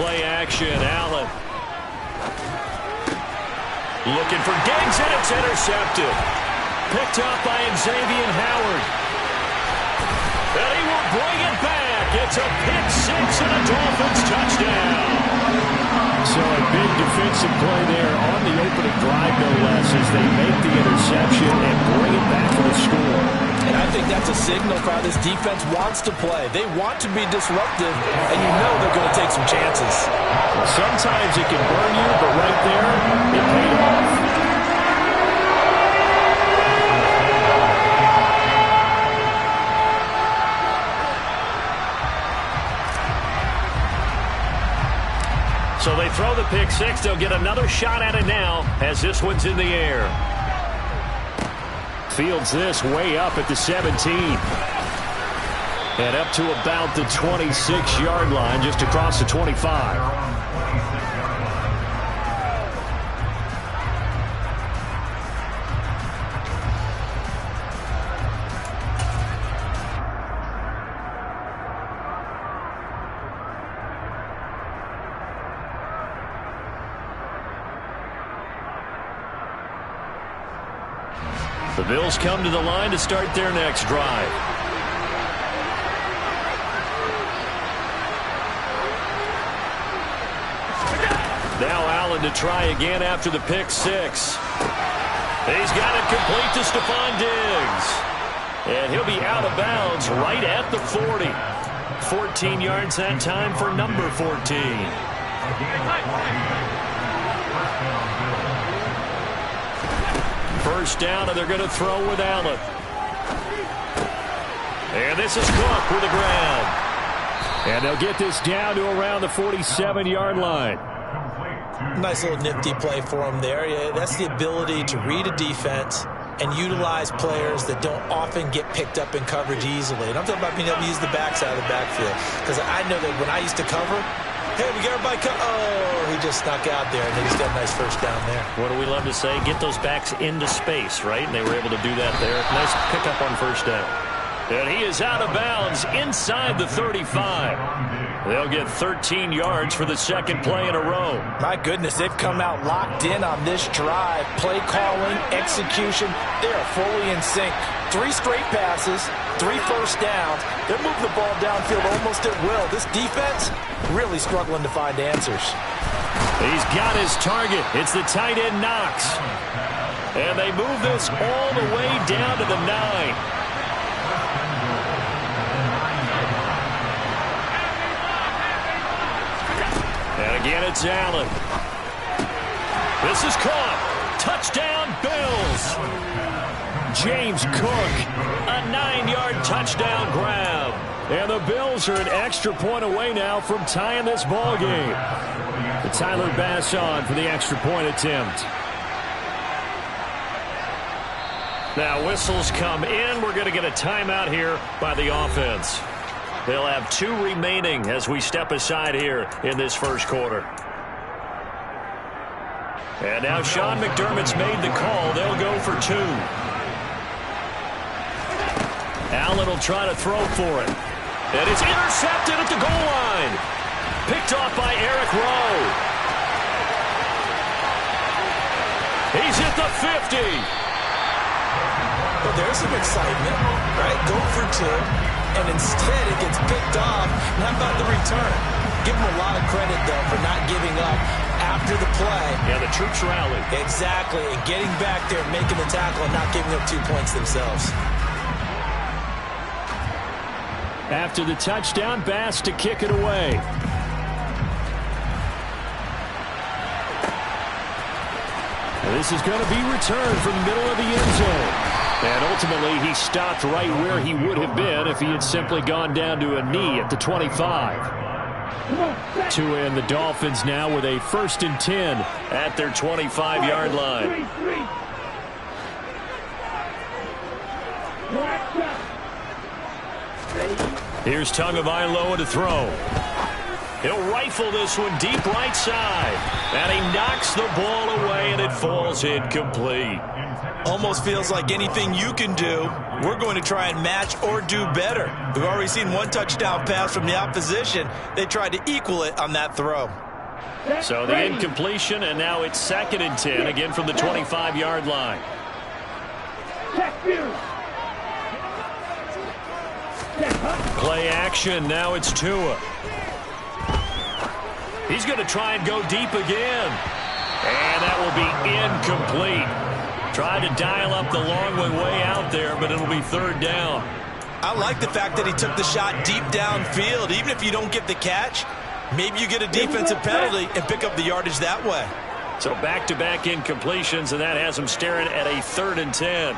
play action. Allen looking for Diggs, and it's intercepted. Picked up by Xavier Howard. And he will bring it back. It's a pick six and a Dolphins touchdown. So a big defensive play there on the opening drive, no less, as they make the interception and bring it back for the score. And I think that's a signal for how this defense wants to play. They want to be disruptive, and you know they're going to take some chances. Well, sometimes it can burn you, but right there, it paid off. So they throw the pick six. They'll get another shot at it now as this one's in the air. Fields this way up at the 17. And up to about the 26-yard line, just across the 25. The Bills come to the line to start their next drive. Now Allen to try again after the pick six. He's got it complete to Stephon Diggs. And he'll be out of bounds right at the 40. 14 yards that time for number 14. First down, and they're going to throw with Allen. And this is Cook with the grab. And they'll get this down to around the 47-yard line. Nice little nifty play for him there. Yeah, that's the ability to read a defense and utilize players that don't often get picked up in coverage easily. And I'm talking about being able to use the backside of the backfield. Because I know that when I used to cover, hey, we got everybody oh, he just snuck out there, and then he's got a nice first down there. What do we love to say? Get those backs into space, right? And they were able to do that there. Nice pickup on first down. And he is out of bounds inside the 35. They'll get 13 yards for the second play in a row. My goodness, they've come out locked in on this drive. Play calling, execution, they are fully in sync. 3 straight passes, 3 first downs. They're moving the ball downfield almost at will. This defense really struggling to find answers. He's got his target. It's the tight end Knox. And they move this all the way down to the 9. And again, it's Allen. This is caught. Touchdown, Bills. James Cook, a 9-yard touchdown grab. And the Bills are an extra point away now from tying this ball game. Tyler Bass on for the extra point attempt. Now whistles come in. We're going to get a timeout here by the offense. They'll have 2 remaining as we step aside here in this first quarter. And now Sean McDermott's made the call. They'll go for 2. Allen will try to throw for it. And it's intercepted at the goal line. Picked off by Eric Rowe. He's at the 50. Well, there's some excitement, right? Go for 2. And instead it gets picked off. And how about the return? Give them a lot of credit, though, for not giving up after the play. Yeah, the troops rallied. Exactly. And getting back there, making the tackle, and not giving up 2 points themselves. After the touchdown, Bass to kick it away. And this is going to be returned from the middle of the end zone. And ultimately, he stopped right where he would have been if he had simply gone down to a knee at the 25. To end the Dolphins now with a 1st and 10 at their 25-yard line. Here's Tagovailoa to throw. He'll rifle this one deep right side. And he knocks the ball away, and it falls incomplete. Almost feels like anything you can do, we're going to try and match or do better. We've already seen one touchdown pass from the opposition. They tried to equal it on that throw. So the incompletion, and now it's 2nd and 10, again from the 25-yard line. Play action, now it's Tua. He's going to try and go deep again. And that will be incomplete. Tried to dial up the long way out there, but it'll be 3rd down. I like the fact that he took the shot deep downfield. Even if you don't get the catch, maybe you get a defensive penalty and pick up the yardage that way. So back-to-back incompletions, and that has him staring at a 3rd and 10.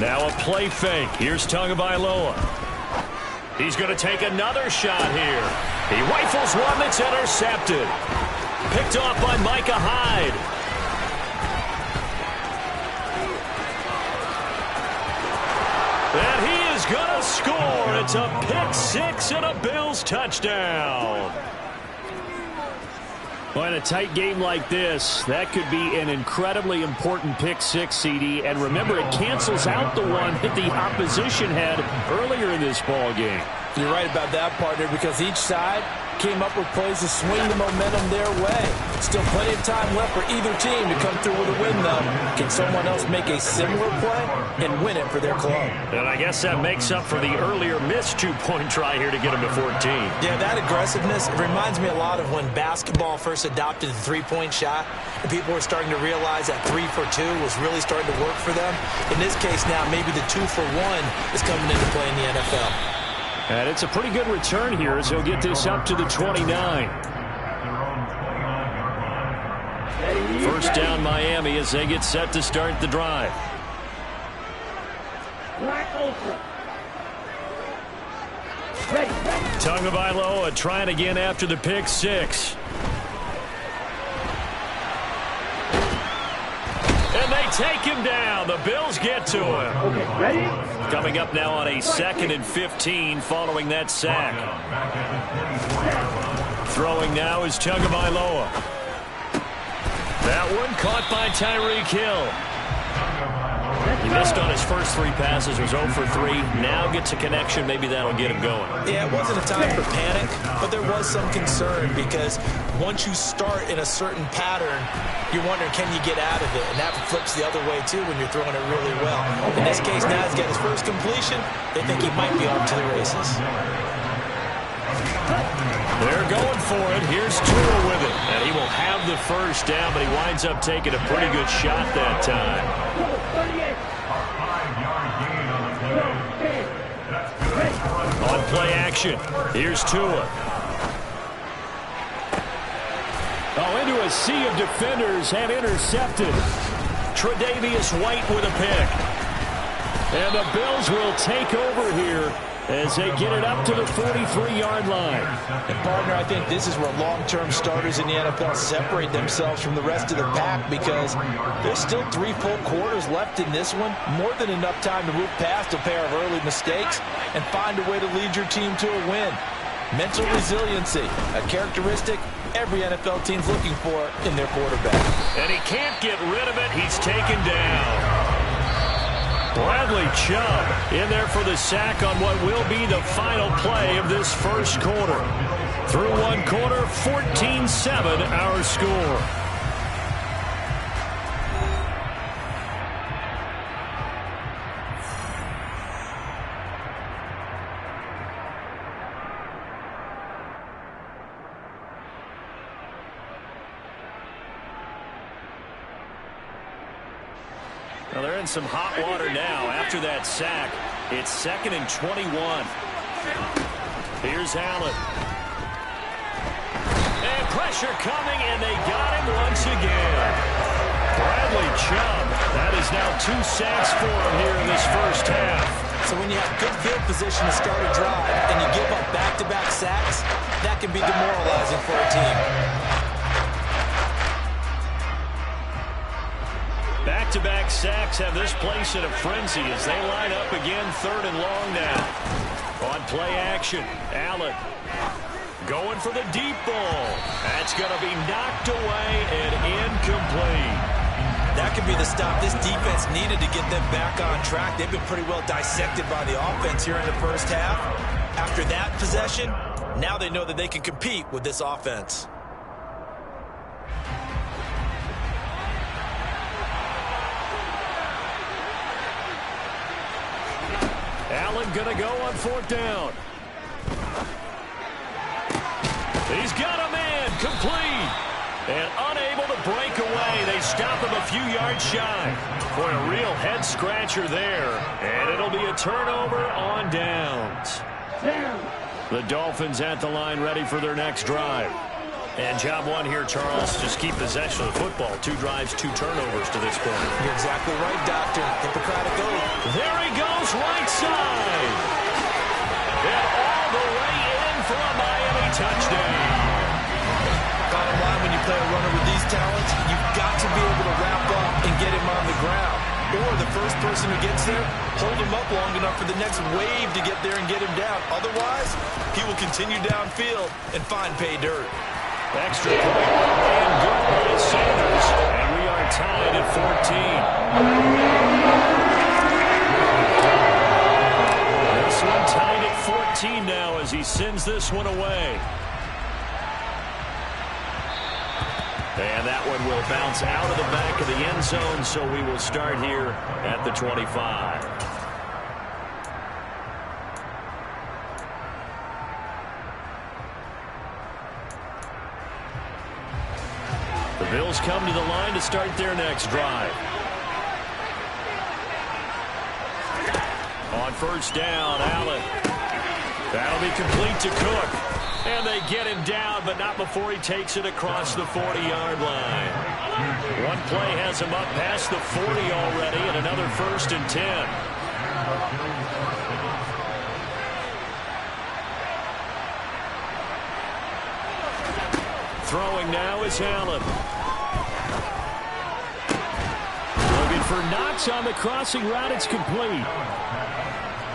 Now a play fake. Here's Tagovailoa. He's going to take another shot here. He rifles one that's intercepted. Picked off by Micah Hyde. And he is going to score. It's a pick-6 and a Bills touchdown. Well, in a tight game like this, that could be an incredibly important pick-6, CD. And remember, it cancels out the one that the opposition had earlier in this ball game. You're right about that, partner, because each side came up with plays to swing the momentum their way. Still plenty of time left for either team to come through with a win, though. Can someone else make a similar play and win it for their club? And I guess that makes up for the earlier missed 2-point try here to get him to 14. Yeah, that aggressiveness, it reminds me a lot of when basketball first adopted the three-point shot, and people were starting to realize that 3 for 2 was really starting to work for them. In this case now, maybe the 2 for 1 is coming into play in the NFL. And it's a pretty good return here as he'll get this up to the 29. First down Miami as they get set to start the drive. Tagovailoa trying again after the pick-6. And they take him down. The Bills get to him. Okay, ready? Coming up now on a 2nd and 15 following that sack. Throwing now is Tagovailoa. That one caught by Tyreek Hill. He missed on his first 3 passes, was 0 for 3. Now gets a connection. Maybe that'll get him going. Yeah, it wasn't a time for panic, but there was some concern because once you start in a certain pattern, you're wondering, can you get out of it? And that flips the other way, too, when you're throwing it really well. In this case, now he's got his first completion. They think he might be off to the races. They're going for it. Here's Tua with it. And he will have the first down, but he winds up taking a pretty good shot that time. On play action, here's Tua. Oh, into a sea of defenders and intercepted. Tre'Davious White with a pick. And the Bills will take over here as they get it up to the 43-yard line. And, partner, I think this is where long-term starters in the NFL separate themselves from the rest of the pack because there's still 3 full quarters left in this one. More than enough time to move past a pair of early mistakes and find a way to lead your team to a win. Mental resiliency, a characteristic every NFL team's looking for in their quarterback. And he can't get rid of it. He's taken down. Bradley Chubb in there for the sack on what will be the final play of this first quarter. Through 1 quarter, 14-7 our score. Well, they're in some hot water now after that sack. It's 2nd and 21. Here's Allen. And pressure coming, and they got him once again. Bradley Chubb. That is now 2 sacks for him here in this first half. So when you have good field position to start a drive and you give up back-to-back sacks, that can be demoralizing for a team. Back-to-back Back-to-back sacks have this place in a frenzy as they line up again, 3rd and long now. On play action, Allen going for the deep ball. That's going to be knocked away and incomplete. That could be the stop this defense needed to get them back on track. They've been pretty well dissected by the offense here in the first half. After that possession, now they know that they can compete with this offense. Allen going to go on 4th down. He's got a man, complete. And unable to break away. They stop him a few yards shy. For a real head-scratcher there. And it'll be a turnover on downs. The Dolphins at the line ready for their next drive. And job one here, Charles, just keep possession of the football. 2 drives, 2 turnovers to this point. You're exactly right, Doctor. Hippocratic oath. There he goes, right side. And all the way in for a Miami touchdown. Bottom line, when you play a runner with these talents, you've got to be able to wrap up and get him on the ground. Or the first person who gets there, hold him up long enough for the next wave to get there and get him down. Otherwise, he will continue downfield and find pay dirt. Extra point and good by Sanders. And we are tied at 14. This one tied at 14 now as he sends this one away. And that one will bounce out of the back of the end zone, so we will start here at the 25. The Bills come to the line to start their next drive. On 1st down, Allen. That'll be complete to Cook. And they get him down, but not before he takes it across the 40-yard line. One play has him up past the 40 already, and another 1st and 10. Throwing now is Allen. Looking for Knox on the crossing route. It's complete.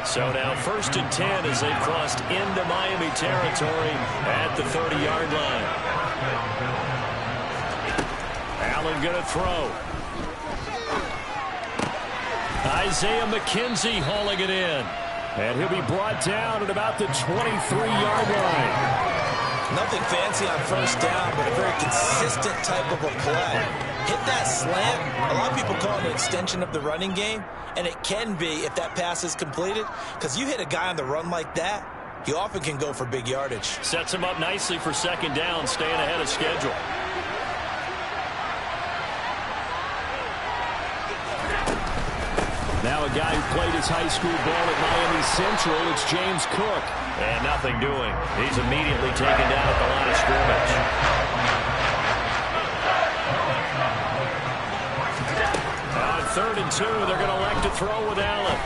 So now 1st and 10 as they've crossed into Miami territory at the 30-yard line. Allen going to throw. Isaiah McKenzie hauling it in. And he'll be brought down at about the 23-yard line. Nothing fancy on 1st down, but a very consistent type of a play. Hit that slant. A lot of people call it an extension of the running game, and it can be if that pass is completed, because you hit a guy on the run like that, he often can go for big yardage. Sets him up nicely for 2nd down, staying ahead of schedule. Now a guy who played his high school ball at Miami Central, it's James Cook. And nothing doing. He's immediately taken down at the line of scrimmage. Now on 3rd and 2, they're going to elect to throw with Allen.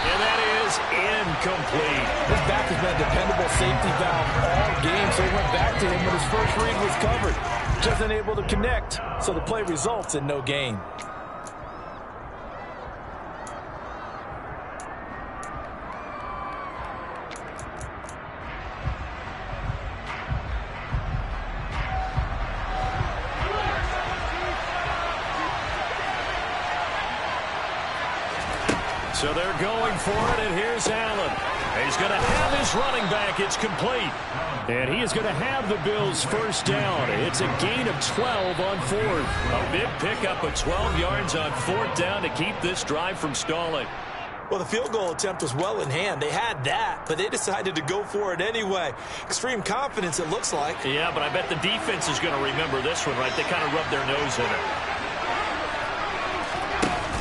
And that is incomplete. His back has been a dependable safety valve all game, so he went back to him when his first read was covered. Just unable to connect, so the play results in no gain. So they're going for it, and here's Allen. He's going to have his running back. It's complete. And he is going to have the Bills' 1st down. It's a gain of 12 on 4th. A big pickup of 12 yards on 4th down to keep this drive from stalling. Well, the field goal attempt was well in hand. They had that, but they decided to go for it anyway. Extreme confidence, it looks like. Yeah, but I bet the defense is going to remember this one, right? They kind of rubbed their nose in it.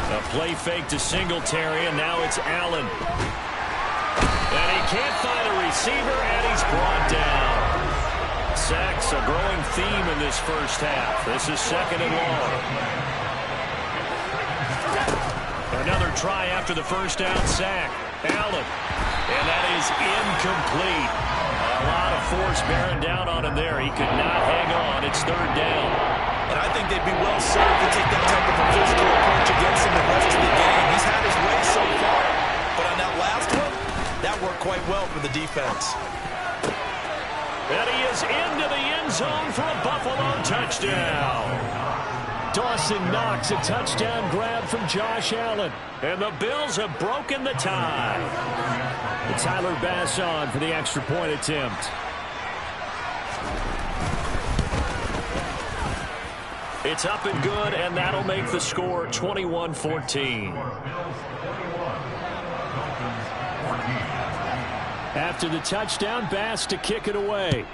A play fake to Singletary, and now it's Allen. And he can't find a receiver, and he's brought down. Sacks, a growing theme in this first half. This is 2nd and long. Another try after the 1st down sack. Allen. And that is incomplete. A lot of force bearing down on him there. He could not hang on. It's 3rd down. And I think they'd be well served to take that type of a physical approach against him the rest of the game. He's had his way so far, but on that last one, that worked quite well for the defense. And he is into the end zone for a Buffalo touchdown. Dawson Knox, a touchdown grab from Josh Allen. And the Bills have broken the tie. And Tyler Bass on for the extra point attempt. It's up and good, and that'll make the score 21-14. After the touchdown, Bass to kick it away.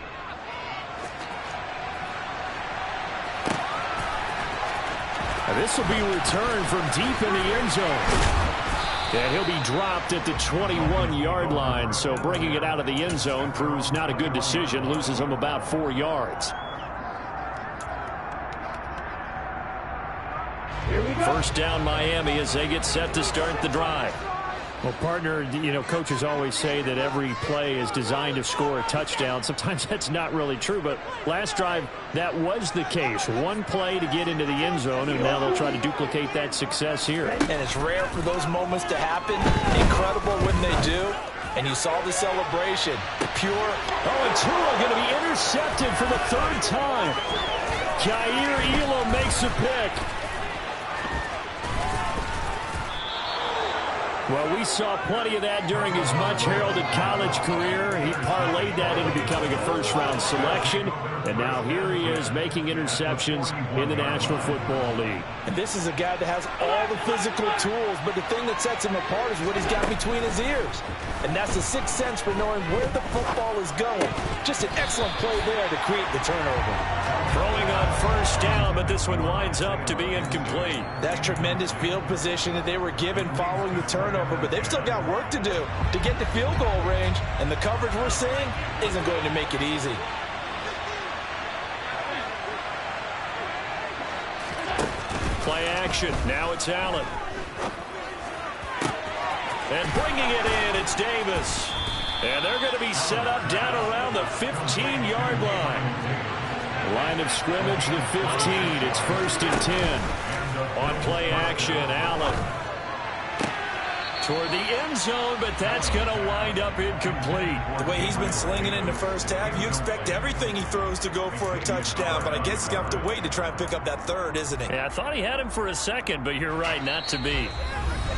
And this will be returned from deep in the end zone. And he'll be dropped at the 21-yard line. So bringing it out of the end zone proves not a good decision. Loses him about 4 yards. First down Miami as they get set to start the drive. Well, partner, coaches always say that every play is designed to score a touchdown. Sometimes that's not really true, but last drive, that was the case. One play to get into the end zone, and now they'll try to duplicate that success here. And it's rare for those moments to happen. Incredible when they do. And you saw the celebration. Pure. Oh, and Tua going to be intercepted for the third time. Jair Elam makes a pick. Well, we saw plenty of that during his much-heralded college career. He parlayed that into becoming a first-round selection. And now here he is making interceptions in the National Football League. And this is a guy that has all the physical tools, but the thing that sets him apart is what he's got between his ears. And that's the sixth sense for knowing where the football is going. Just an excellent play there to create the turnover. Throwing on first down, but this one winds up to be incomplete. That's tremendous field position that they were given following the turnover, but they've still got work to do to get the field goal range, and the coverage we're seeing isn't going to make it easy. Play action. Now it's Allen. And bringing it in, it's Davis. And they're going to be set up down around the 15-yard line. Line of scrimmage, the 15. It's 1st and 10. On play action, Allen. Toward the end zone, but that's going to wind up incomplete. The way he's been slinging in the first half, you expect everything he throws to go for a touchdown, but I guess he's going to have to wait to try and pick up that third, isn't he? Yeah, I thought he had him for a second, but you're right, not to be.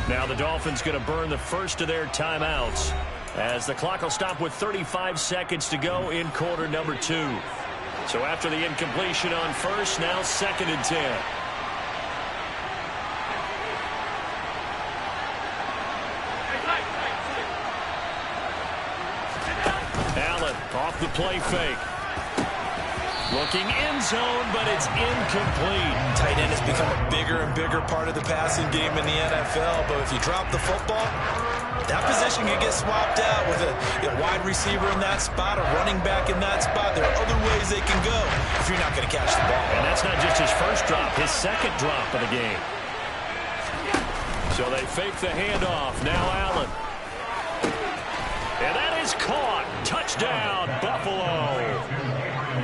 Now the Dolphins going to burn the first of their timeouts as the clock will stop with 35 seconds to go in quarter number 2. So after the incompletion on first, now 2nd and 10. Allen off the play fake. Looking end zone, but it's incomplete. Tight end has become a bigger and bigger part of the passing game in the NFL, but if you drop the football, that position can get swapped out with a wide receiver in that spot, a running back in that spot. There are other ways they can go if you're not going to catch the ball. And that's not just his first drop, his second drop of the game. So they fake the handoff. Now Allen. And that is caught. Touchdown, Buffalo.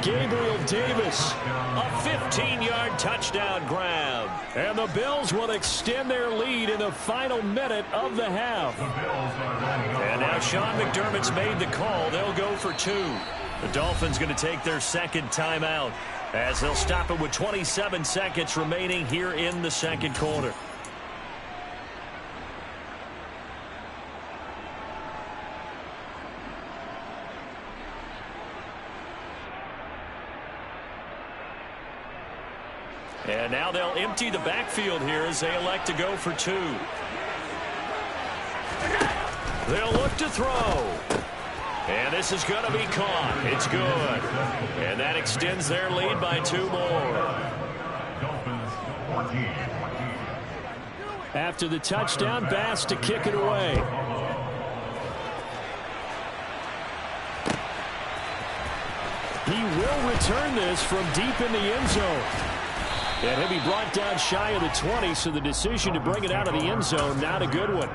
Gabriel Davis, a 15-yard touchdown grab. And the Bills will extend their lead in the final minute of the half. And now Sean McDermott's made the call. They'll go for 2. The Dolphins going to take their second timeout as they'll stop it with 27 seconds remaining here in the second quarter. And now they'll empty the backfield here as they elect to go for 2. They'll look to throw. And this is going to be caught. It's good. And that extends their lead by 2 more. After the touchdown, Bass to kick it away. He will return this from deep in the end zone. And he'll be brought down shy of the 20, so the decision to bring it out of the end zone, not a good one.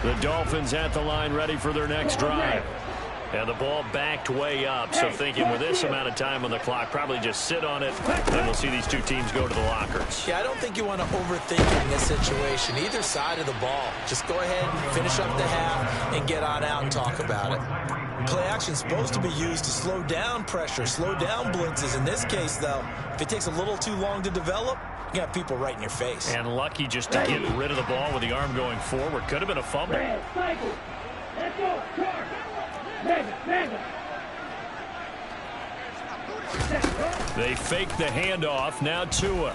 The Dolphins at the line ready for their next drive. And the ball backed way up, so thinking with this amount of time on the clock, probably just sit on it, and we'll see these two teams go to the lockers. Yeah, I don't think you want to overthink it in this situation. Either side of the ball. Just go ahead and finish up the half and get on out and talk about it. Play action is supposed to be used to slow down pressure, slow down blitzes. In this case, though, if it takes a little too long to develop, you got people right in your face. And lucky just to get rid of the ball with the arm going forward. Could have been a fumble. Let's go. They fake the handoff. Now Tua.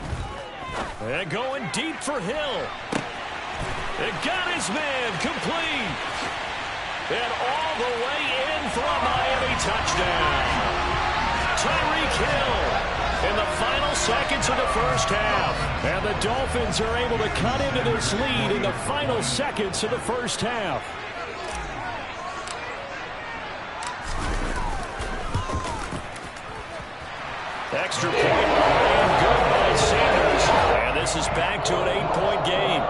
And going deep for Hill. It got his man complete. And all the way in for a Miami touchdown. Tyreek Hill in the final seconds of the first half. And the Dolphins are able to cut into this lead in the final seconds of the first half. Extra point, and good by Sanders. And this is back to an 8-point game.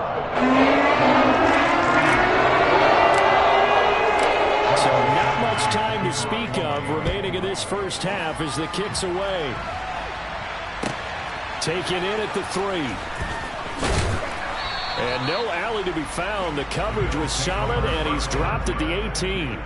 So not much time to speak of remaining in this first half as the kick's away. Taken in at the 3. And no alley to be found. The coverage was solid, and he's dropped at the 18.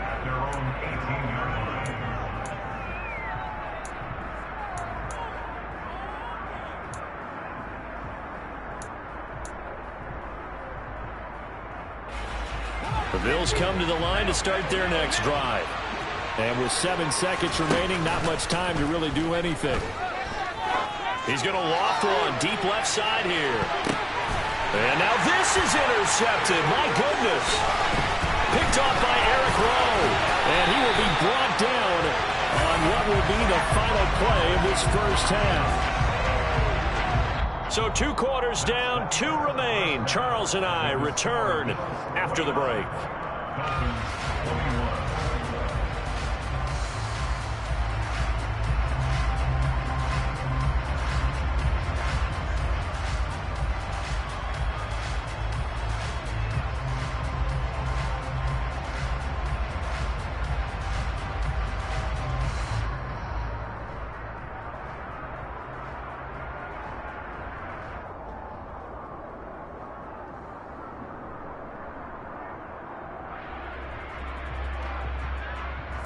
The Bills come to the line to start their next drive. And with 7 seconds remaining, not much time to really do anything. He's going to loft one deep left side here. And now this is intercepted. My goodness. Picked off by Eric Rowe. And he will be brought down on what will be the final play of this first half. So 2 quarters down, 2 remain. Charles and I return after the break.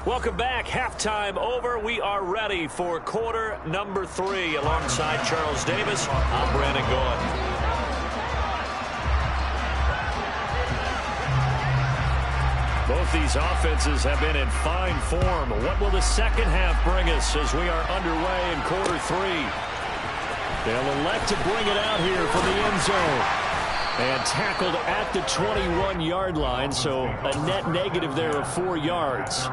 Welcome back. Halftime over. We are ready for quarter number 3. Alongside Charles Davis, I'm Brandon Gaud. Both these offenses have been in fine form. What will the second half bring us as we are underway in quarter 3? They'll elect to bring it out here from the end zone. And tackled at the 21-yard line, so a net negative there of 4 yards.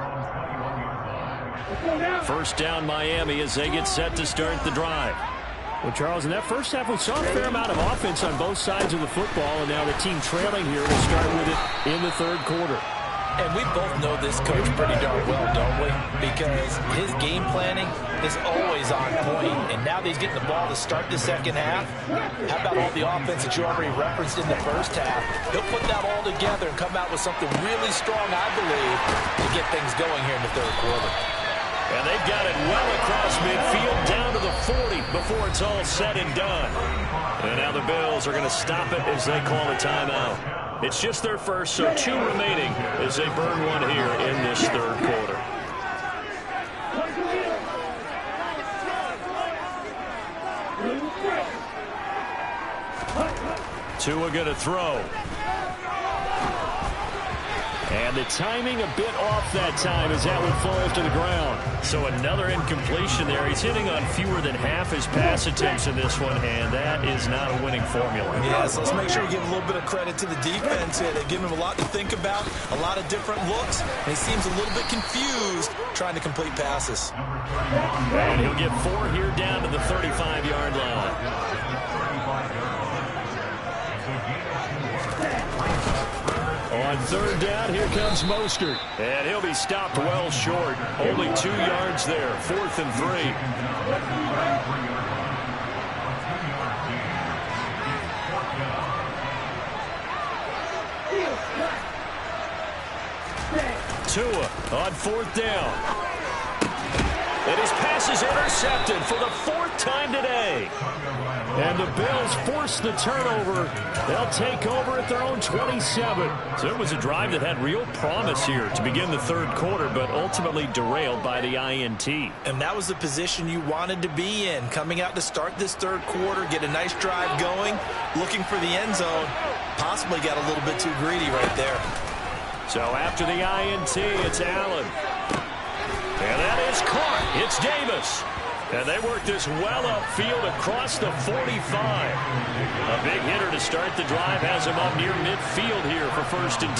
First down Miami as they get set to start the drive. Well, Charles, in that first half, we saw a fair amount of offense on both sides of the football, and now the team trailing here will start with it in the third quarter. And we both know this coach pretty darn well, don't we? Because his game planning is always on point. And now that he's getting the ball to start the second half, how about all the offense that you already referenced in the first half? He'll put that all together and come out with something really strong, I believe, to get things going here in the third quarter. And they've got it well across midfield down to the 40 before it's all said and done. And now the Bills are going to stop it as they call a timeout. It's just their first, so 2 remaining as they burn one here in this third quarter. Tua going to throw. And the timing a bit off that time as that one falls to the ground. So another incompletion there. He's hitting on fewer than half his pass attempts in this one, and that is not a winning formula. Yeah, so let's make sure we give a little bit of credit to the defense here. They've given him a lot to think about, a lot of different looks, and he seems a little bit confused trying to complete passes. And he'll get 4 here down to the 35-yard line. On third down, here comes Mostert. And he'll be stopped well short. Only 2 yards there. 4th and 3. Tua on 4th down. And his pass is intercepted for the 4th time today. And the Bills force the turnover. They'll take over at their own 27. So it was a drive that had real promise here to begin the 3rd quarter, but ultimately derailed by the INT. And that was the position you wanted to be in. Coming out to start this 3rd quarter, get a nice drive going, looking for the end zone. Possibly got a little bit too greedy right there. So after the INT, it's Allen. And that is caught. It's Davis. And they work this well upfield across the 45. A big hitter to start the drive has him up near midfield here for 1st and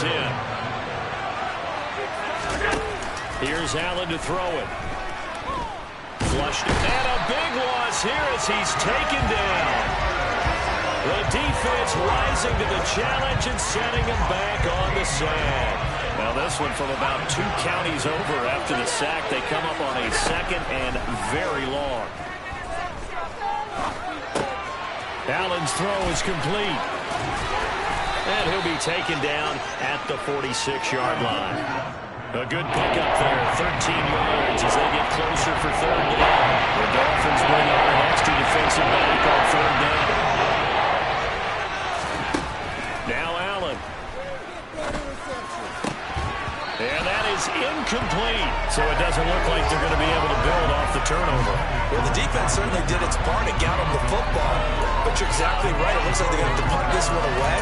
10. Here's Allen to throw it. Flushed it. And a big loss here as he's taken down. The defense rising to the challenge and setting him back on the sack. Now this one from about 2 counties over after the sack. They come up on a 2nd and very long. Allen's throw is complete. And he'll be taken down at the 46-yard line. A good pickup there, 13 yards as they get closer for 3rd down. The Dolphins bring on an extra defensive back on 3rd down. Now Allen. And that is incomplete. So it doesn't look like they're going to be able to build off the turnover. Well, the defense certainly did its part and got them the football. But you're exactly right. It looks like they're going to have to punt this one away.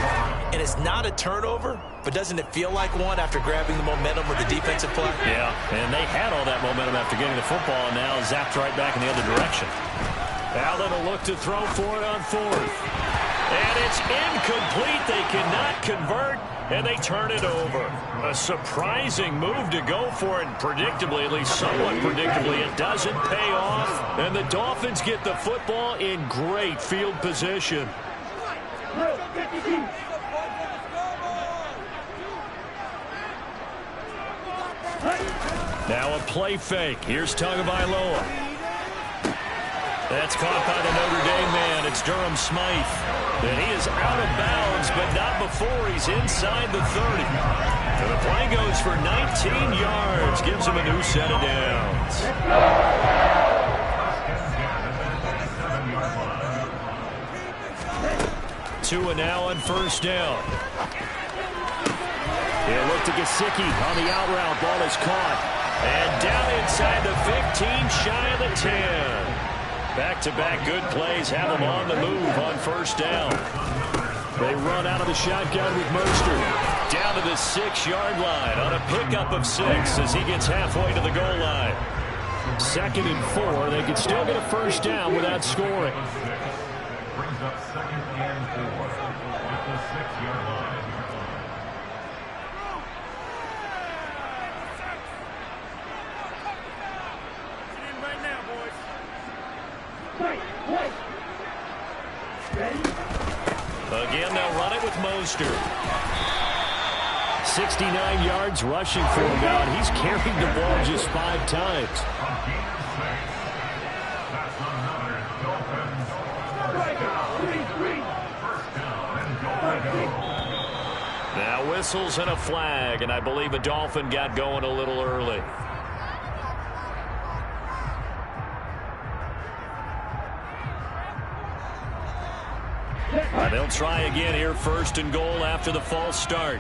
And it's not a turnover, but doesn't it feel like one after grabbing the momentum with the defensive play? Yeah, and they had all that momentum after getting the football, and now zapped right back in the other direction. Allen will look to throw for it on 4th. And it's incomplete. They cannot convert, and they turn it over. A surprising move to go for it, and predictably, at least somewhat predictably, it doesn't pay off. And the Dolphins get the football in great field position. Now a play fake. Here's Tagovailoa. That's caught by the Notre Dame man. It's Durham Smythe. And he is out of bounds, but not before he's inside the 30. And the play goes for 19 yards. Gives him a new set of downs. Tua now on 1st down. He'll look to Gesicki on the out route. Ball is caught. And down inside the 15, shy of the 10. Back-to-back good plays have them on the move on 1st down. They run out of the shotgun with Mostert. Down to the 6-yard line on a pickup of 6 as he gets halfway to the goal line. 2nd and 4. They could still get a 1st down without scoring. Brings up 2nd and 4 at the 6-yard line. Again, they'll run it with Mostert. 69 yards rushing for him now, and he's carried the ball just 5 times. Now whistles and a flag, and I believe a Dolphin got going a little early. They'll try again here, 1st and goal after the false start.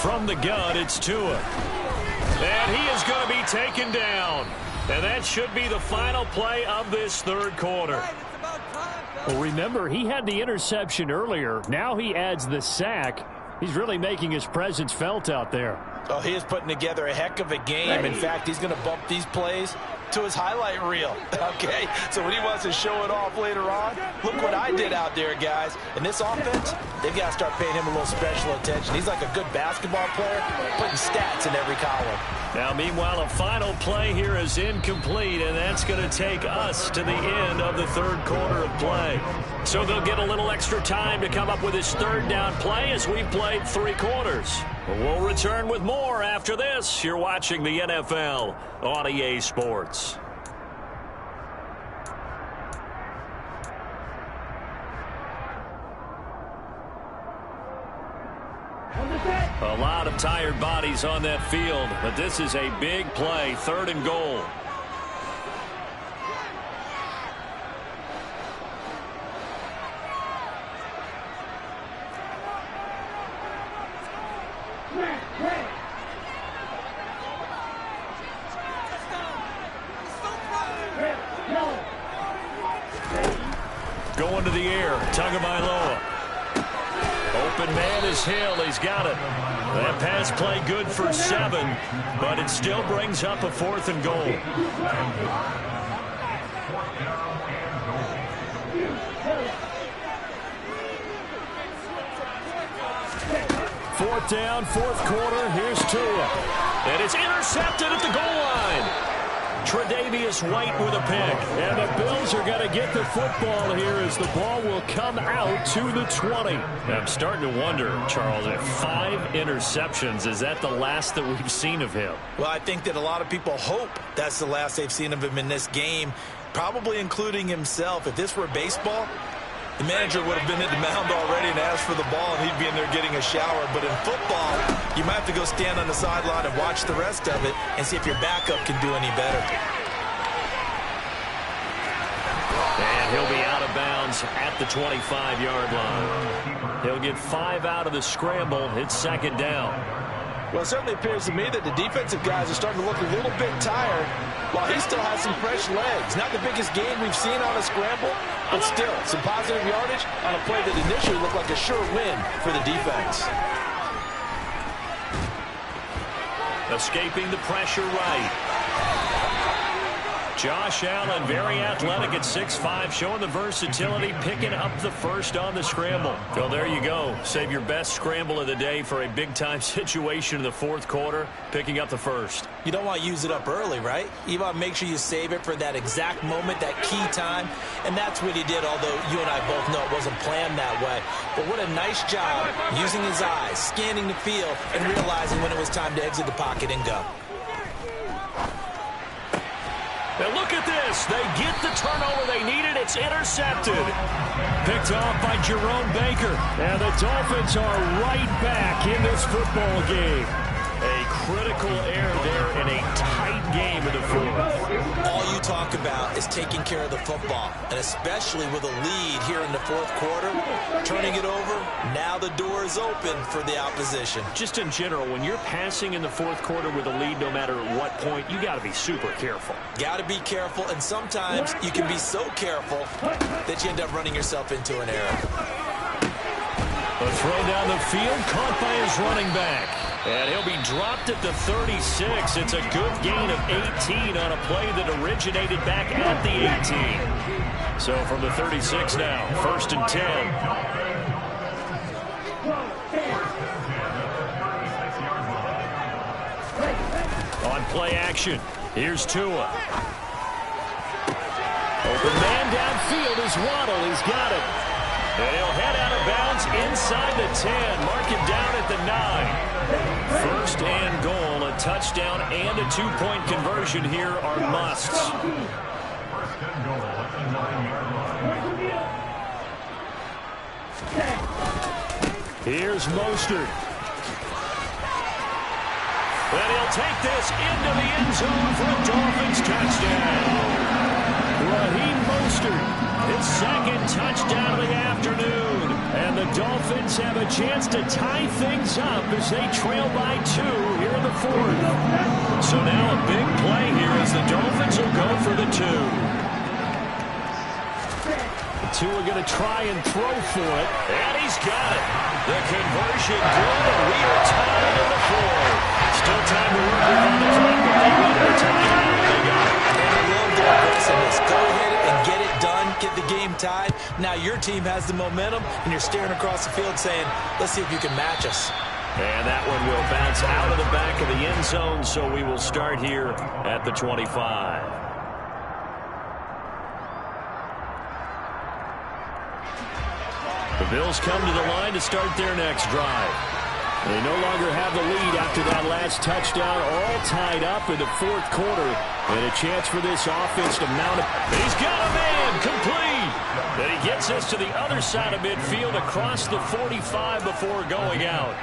From the gun, it's Tua. And he is going to be taken down. And that should be the final play of this 3rd quarter. Well, remember, he had the interception earlier. Now he adds the sack. He's really making his presence felt out there. Oh, he is putting together a heck of a game. In fact, he's going to bump these plays to his highlight reel. Okay, so when he wants to show it off later on, look what I did out there, guys. In this offense, they've got to start paying him a little special attention. He's like a good basketball player, putting stats in every column. Now, meanwhile, a final play here is incomplete, and that's going to take us to the end of the 3rd quarter of play. So they'll get a little extra time to come up with his 3rd down play as we've played 3 quarters. We'll return with more after this. You're watching the NFL on EA Sports. A lot of tired bodies on that field, but this is a big play, 3rd and goal. Going to the air, Tagovailoa. Open man is Hill. He's got it. That pass play good for 7, but it still brings up a 4th and goal. 4th down, 4th quarter. Here's Tua. And it's intercepted at the goal line. Tre'Davious White with a pick. And the Bills are going to get the football here as the ball will come out to the 20. I'm starting to wonder, Charles, if 5 interceptions, is that the last that we've seen of him? Well, I think that a lot of people hope that's the last they've seen of him in this game, probably including himself. If this were baseball, the manager would have been at the mound already and asked for the ball, and he'd be in there getting a shower. But in football, you might have to go stand on the sideline and watch the rest of it and see if your backup can do any better. And he'll be out of bounds at the 25-yard line. He'll get 5 out of the scramble. It's 2nd down. Well, it certainly appears to me that the defensive guys are starting to look a little bit tired while he still has some fresh legs. Not the biggest gain we've seen on a scramble, but still some positive yardage on a play that initially looked like a sure win for the defense. Escaping the pressure right. Josh Allen, very athletic at 6'5", showing the versatility, picking up the first on the scramble. So there you go. Save your best scramble of the day for a big-time situation in the 4th quarter, picking up the first. You don't want to use it up early, right? You want to make sure you save it for that exact moment, that key time, and that's what he did, although you and I both know it wasn't planned that way. But what a nice job using his eyes, scanning the field, and realizing when it was time to exit the pocket and go. And look at this. They get the turnover they needed. It's intercepted. Picked off by Jerome Baker. And the Dolphins are right back in this football game. A critical error there in a tight game in the 4th. All you talk about is taking care of the football, and especially with a lead here in the 4th quarter, turning it over, now the door is open for the opposition. Just in general, when you're passing in the 4th quarter with a lead, no matter at what point, you got to be super careful. Got to be careful, and sometimes you can be so careful that you end up running yourself into an error. A throw down the field, caught by his running back. And he'll be dropped at the 36. It's a good gain of 18 on a play that originated back at the 18. So from the 36 now, 1st and 10. On play action, here's Tua. Open man downfield is Waddle. He's got it. And he'll head out of bounds inside the 10. Mark him down at the 9. 1st and goal. A touchdown and a 2-point conversion here are musts. 1st and goal at the 9-yard line. Here's Mostert. And he'll take this into the end zone for a Dolphins touchdown. Raheem Mostert, his 2nd touchdown of the afternoon. And the Dolphins have a chance to tie things up as they trail by 2 here in the 4th. So now a big play here as the Dolphins will go for the 2. The 2 are going to try and throw for it. And he's got it. The conversion good, and we are tied in the 4th. Still time to work with on the clock, but they want their time. They got it. And I love their aggressiveness. Go ahead and get it done. Get the game tied. Now your team has the momentum, and you're staring across the field saying, let's see if you can match us. And that one will bounce out of the back of the end zone, so we will start here at the 25. The Bills come to the line to start their next drive. They no longer have the lead after that last touchdown, all tied up in the 4th quarter. And a chance for this offense to mount it. He's got a man complete. And he gets gets this to the other side of midfield across the 45 before going out.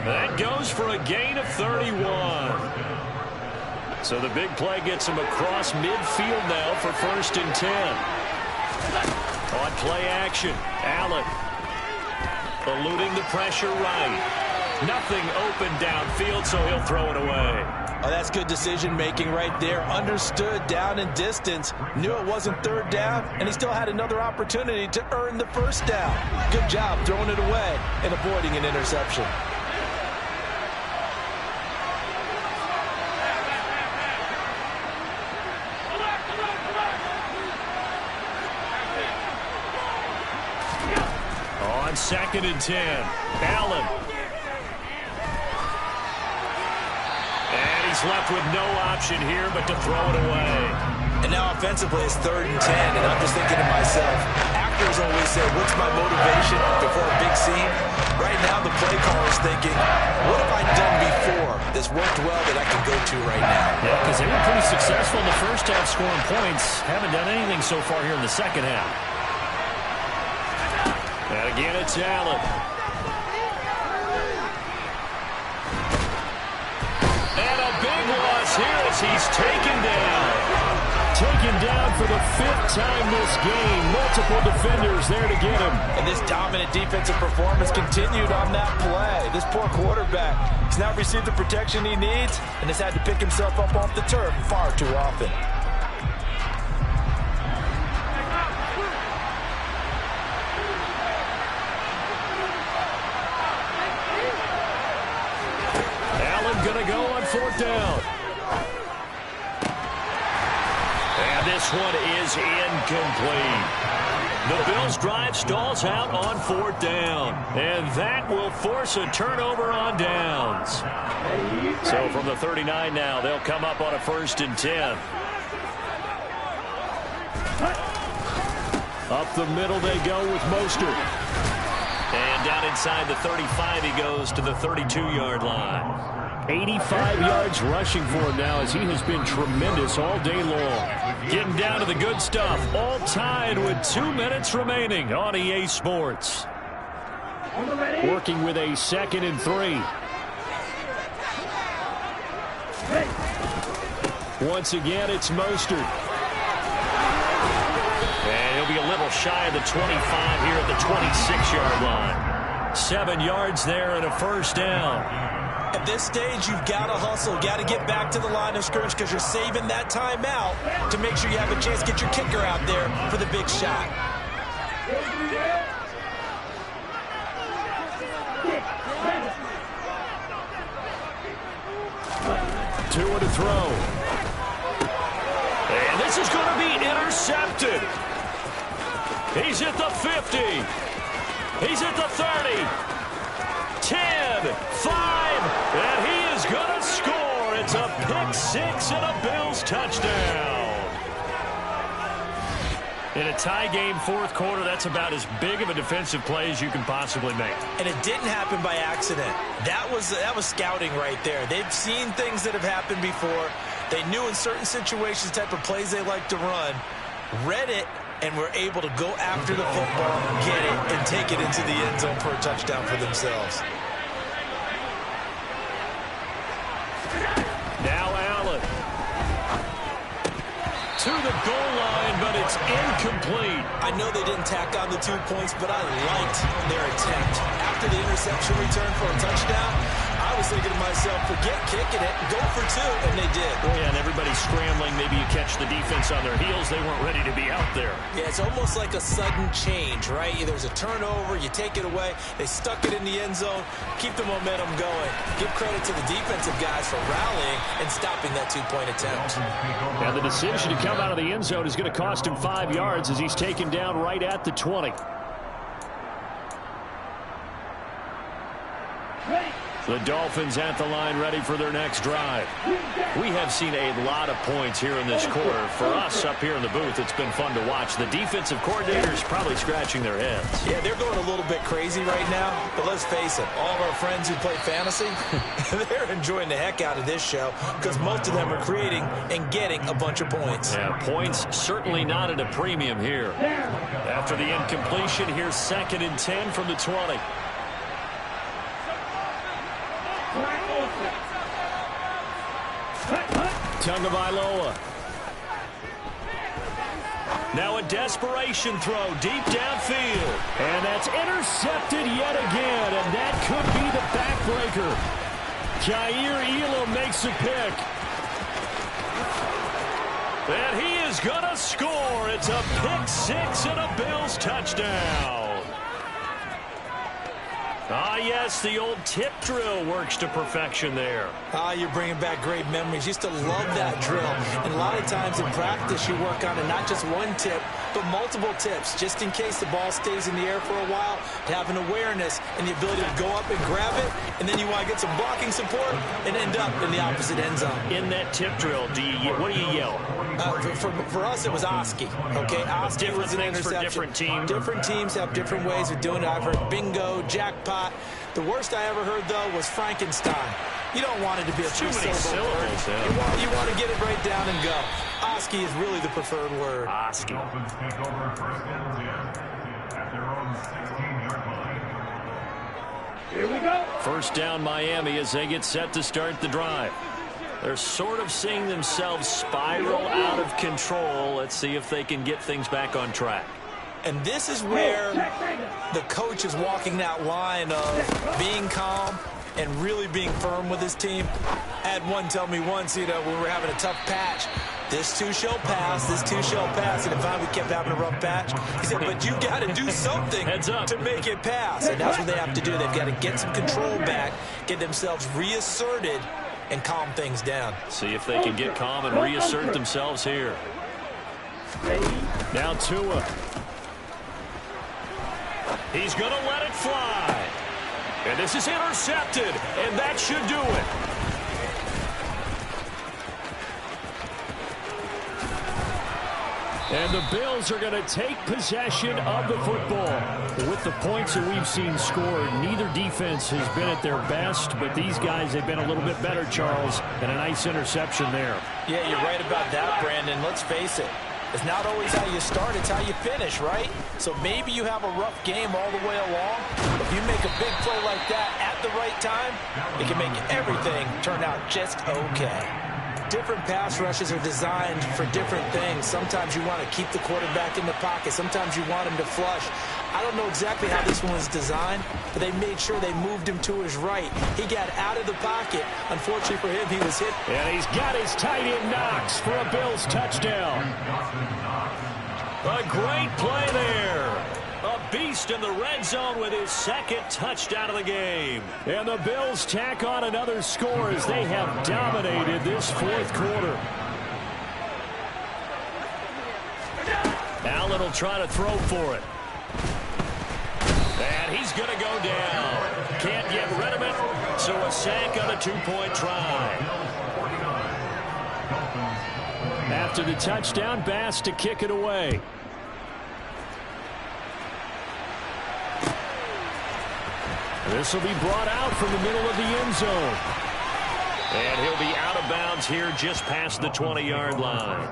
That goes for a gain of 31. So the big play gets him across midfield now for 1st and 10. On play action, Allen eluding the pressure right. Nothing open downfield, so he'll throw it away. Oh, that's good decision-making right there. Understood down and distance. Knew it wasn't 3rd down, and he still had another opportunity to earn the 1st down. Good job throwing it away and avoiding an interception. On 2nd and 10, Allen. He's left with no option here but to throw it away. And now offensively it's 3rd and 10, and I'm just thinking to myself, actors always say, what's my motivation before a big scene? Right now the play caller is thinking, what have I done before that's worked well that I can go to right now? Yeah, because they were pretty successful in the first half scoring points. Haven't done anything so far here in the second half. And again it's Allen. Here as he's taken down. Taken down for the 5th time this game. Multiple defenders there to get him. And this dominant defensive performance continued on that play. This poor quarterback has now received the protection he needs and has had to pick himself up off the turf far too often. Allen gonna go on 4th down. This one is incomplete. The Bills' drive stalls out on 4th down. And that will force a turnover on downs. So from the 39 now, they'll come up on a 1st and 10. Up the middle they go with Mostert. And down inside the 35, he goes to the 32-yard line. 85 yards rushing for him now as he has been tremendous all day long. Getting down to the good stuff. All tied with 2 minutes remaining on EA Sports. Working with a 2nd and 3. Once again, it's Mostert. And he'll be a little shy of the 25 here at the 26-yard line. 7 yards there and a 1st down. At this stage, you've got to hustle, got to get back to the line of scrimmage because you're saving that timeout to make sure you have a chance to get your kicker out there for the big shot. Two to throw. And this is going to be intercepted. He's at the 50. He's at the 30. 10, 5, and he is going to score. It's a pick-6 and a Bills touchdown. In a tie game 4th quarter, that's about as big of a defensive play as you can possibly make. And it didn't happen by accident. That was scouting right there. They've seen things that have happened before. They knew in certain situations the type of plays they like to run, read it, and were able to go after the football, get it, and take it into the end zone for a touchdown for themselves. Now Allen. To the goal line, but it's incomplete. I know they didn't tack on the 2 points, but I liked their attempt. After the interception return for a touchdown, I was thinking to myself, forget kicking it, go for 2, and they did. Oh, yeah, and everybody's scrambling. Maybe you catch the defense on their heels. They weren't ready to be out there. Yeah, it's almost like a sudden change, right? There's a turnover, you take it away, they stuck it in the end zone, keep the momentum going. Give credit to the defensive guys for rallying and stopping that 2-point attempt. And the decision to come out of the end zone is going to cost him 5 yards as he's taken down right at the 20. The Dolphins at the line ready for their next drive. We have seen a lot of points here in this quarter. For us up here in the booth, it's been fun to watch. The defensive coordinators probably scratching their heads. Yeah, they're going a little bit crazy right now, but let's face it, all of our friends who play fantasy, they're enjoying the heck out of this show because most of them are creating and getting a bunch of points. Yeah, points certainly not at a premium here. After the incompletion, here's 2nd and 10 from the 20. Tagovailoa. Now a desperation throw deep downfield. And that's intercepted yet again, and that could be the backbreaker. Jair Elam makes a pick. And he is going to score. It's a pick six and a Bills touchdown. Ah, yes, the old tip drill works to perfection there. Ah, you're bringing back great memories. Used to love that drill. And a lot of times in practice, you work on it, not just one tip, but multiple tips, just in case the ball stays in the air for a while, to have an awareness and the ability to go up and grab it, and then you want to get some blocking support and end up in the opposite end zone. In that tip drill, what do you yell? For us, it was Oski. Okay, Oski was an interception. Different teams. Different teams have different ways of doing it. I've heard bingo, jackpot. The worst I ever heard, though, was Frankenstein. You don't want it to be a three-syllable word. Yeah. You want to get it right down and go. Oski is really the preferred word. Oski. Dolphins take over 1st and 10 at their own 16-yard line. Here we go. First down Miami as they get set to start the drive. They're sort of seeing themselves spiral out of control. Let's see if they can get things back on track. And this is where the coach is walking that line of being calm and really being firm with his team. I had one tell me once, when we were having a tough patch, this too shall pass, this too shall pass. And if we kept having a rough patch, he said, but you got to do something to make it pass. And that's what they have to do. They've got to get some control back, get themselves reasserted, and calm things down. See if they can get calm and reassert themselves here. Now Tua. He's going to let it fly. And this is intercepted, and that should do it. And the Bills are going to take possession of the football. With the points that we've seen scored, neither defense has been at their best, but these guys have been a little bit better, Charles, and a nice interception there. Yeah, you're right about that, Brandon. Let's face it. It's not always how you start, it's how you finish, right? So maybe you have a rough game all the way along. If you make a big play like that at the right time, it can make everything turn out just okay. Different pass rushes are designed for different things. Sometimes you want to keep the quarterback in the pocket. Sometimes you want him to flush. I don't know exactly how this one was designed, but they made sure they moved him to his right. He got out of the pocket. Unfortunately for him, he was hit. And he's got his tight end Knox for a Bills touchdown. A great play there. A beast in the red zone with his 2nd touchdown of the game. And the Bills tack on another score as they have dominated this 4th quarter. Allen will try to throw for it. And he's going to go down. Can't get rid of it, so a sack on a 2-point try. After the touchdown, Bass to kick it away. This will be brought out from the middle of the end zone. And he'll be out of bounds here just past the 20-yard line.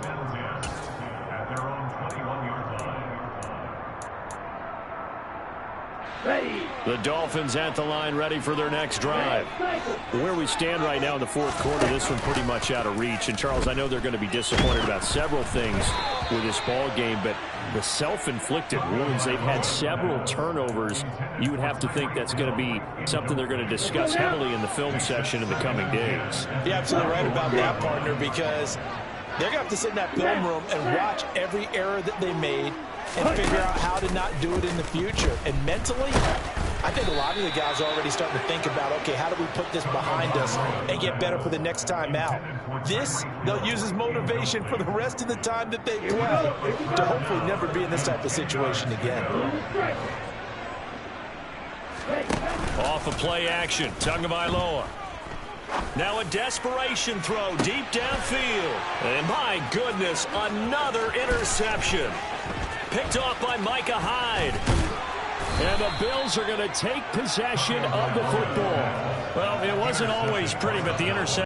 At their own 21-yard line. Ready. The Dolphins at the line ready for their next drive. Where we stand right now in the 4th quarter, this one pretty much out of reach. And, Charles, I know they're going to be disappointed about several things with this ball game, but the self-inflicted wounds, they've had several turnovers. You would have to think that's going to be something they're going to discuss heavily in the film section in the coming days. You're absolutely right about that, partner, because they're going to have to sit in that film room and watch every error that they made and figure out how to not do it in the future. And mentally, I think a lot of the guys are already starting to think about, okay, how do we put this behind us and get better for the next time out? This, they'll use as motivation for the rest of the time that they play to hopefully never be in this type of situation again. Off of play action, Tagovailoa. Now a desperation throw deep downfield. And my goodness, another interception. Picked off by Micah Hyde. And the Bills are going to take possession of the football. Well, it wasn't always pretty, but the interception